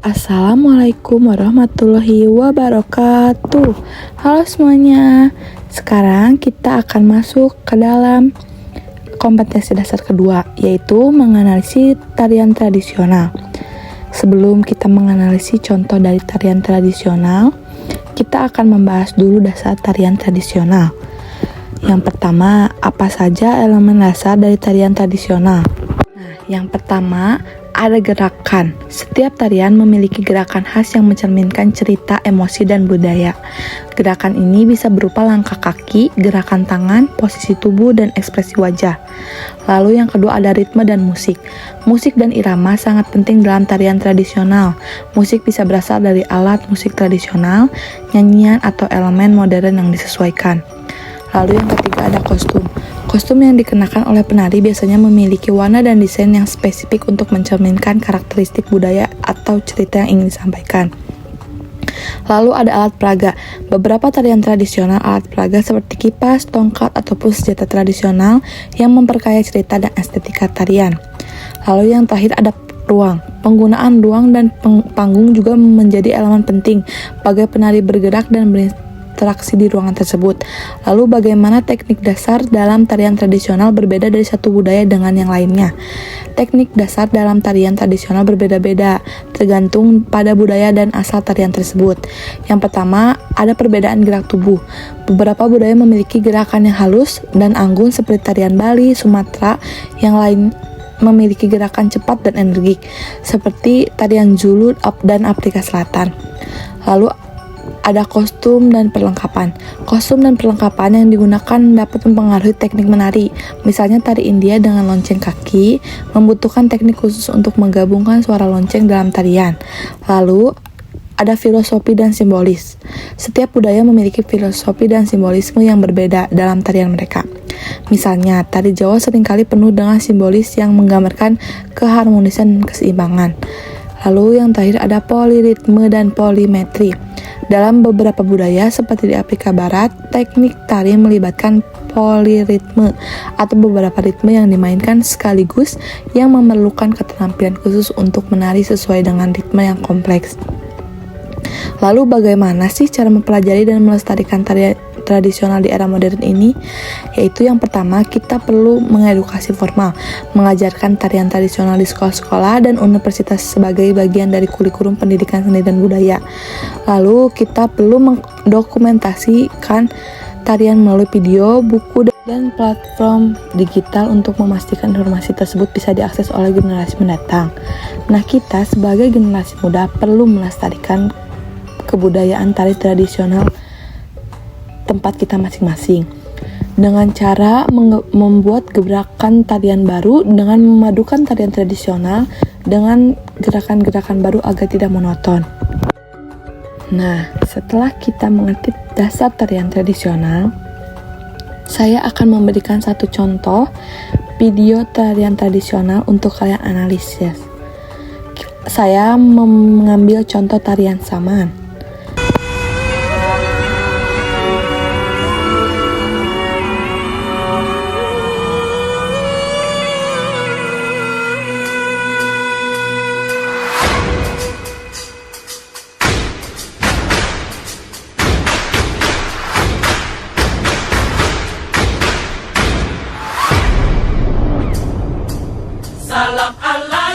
Assalamualaikum warahmatullahi wabarakatuh. Halo semuanya. Sekarang kita akan masuk ke dalam kompetensi dasar kedua, yaitu menganalisis tarian tradisional. Sebelum kita menganalisis contoh dari tarian tradisional, kita akan membahas dulu dasar tarian tradisional. Yang pertama, apa saja elemen dasar dari tarian tradisional? Nah, yang pertama ada gerakan. Setiap tarian memiliki gerakan khas yang mencerminkan cerita, emosi, dan budaya. Gerakan ini bisa berupa langkah kaki, gerakan tangan, posisi tubuh, dan ekspresi wajah. Lalu yang kedua ada ritme dan musik. Musik dan irama sangat penting dalam tarian tradisional. Musik bisa berasal dari alat musik tradisional, nyanyian, atau elemen modern yang disesuaikan. Lalu yang ketiga ada kostum. Kostum yang dikenakan oleh penari biasanya memiliki warna dan desain yang spesifik untuk mencerminkan karakteristik budaya atau cerita yang ingin disampaikan. Lalu ada alat peraga. Beberapa tarian tradisional alat peraga seperti kipas, tongkat, ataupun senjata tradisional yang memperkaya cerita dan estetika tarian. Lalu yang terakhir ada ruang. Penggunaan ruang dan panggung juga menjadi elemen penting bagi penari bergerak dan berinteraksi di ruangan tersebut. Lalu bagaimana teknik dasar dalam tarian tradisional berbeda dari satu budaya dengan yang lainnya? Teknik dasar dalam tarian tradisional berbeda-beda, tergantung pada budaya dan asal tarian tersebut. Yang pertama, ada perbedaan gerak tubuh. Beberapa budaya memiliki gerakan yang halus dan anggun seperti tarian Bali, Sumatera, yang lain memiliki gerakan cepat dan energik, seperti tarian Zulu dan Afrika Selatan. Lalu ada kostum dan perlengkapan. Kostum dan perlengkapan yang digunakan dapat mempengaruhi teknik menari. Misalnya tari India dengan lonceng kaki membutuhkan teknik khusus untuk menggabungkan suara lonceng dalam tarian. Lalu ada filosofi dan simbolis. Setiap budaya memiliki filosofi dan simbolisme yang berbeda dalam tarian mereka. Misalnya, tari Jawa seringkali penuh dengan simbolis yang menggambarkan keharmonisan dan keseimbangan. Lalu yang terakhir ada poliritme dan polimetri. Dalam beberapa budaya seperti di Afrika Barat, teknik tari melibatkan poliritme atau beberapa ritme yang dimainkan sekaligus yang memerlukan keterampilan khusus untuk menari sesuai dengan ritme yang kompleks. Lalu bagaimana sih cara mempelajari dan melestarikan tari tradisional di era modern ini? Yaitu yang pertama, kita perlu mengedukasi formal, mengajarkan tarian tradisional di sekolah-sekolah dan universitas sebagai bagian dari kurikulum pendidikan seni dan budaya. Lalu kita perlu mendokumentasikan tarian melalui video, buku, dan platform digital untuk memastikan informasi tersebut bisa diakses oleh generasi mendatang. Nah, kita sebagai generasi muda perlu melestarikan kebudayaan tari tradisional tempat kita masing-masing dengan cara membuat gebrakan tarian baru dengan memadukan tarian tradisional dengan gerakan-gerakan baru agar tidak monoton. Nah, setelah kita mengerti dasar tarian tradisional, saya akan memberikan satu contoh video tarian tradisional untuk kalian analisis. Saya mengambil contoh tarian saman. Salam Allah.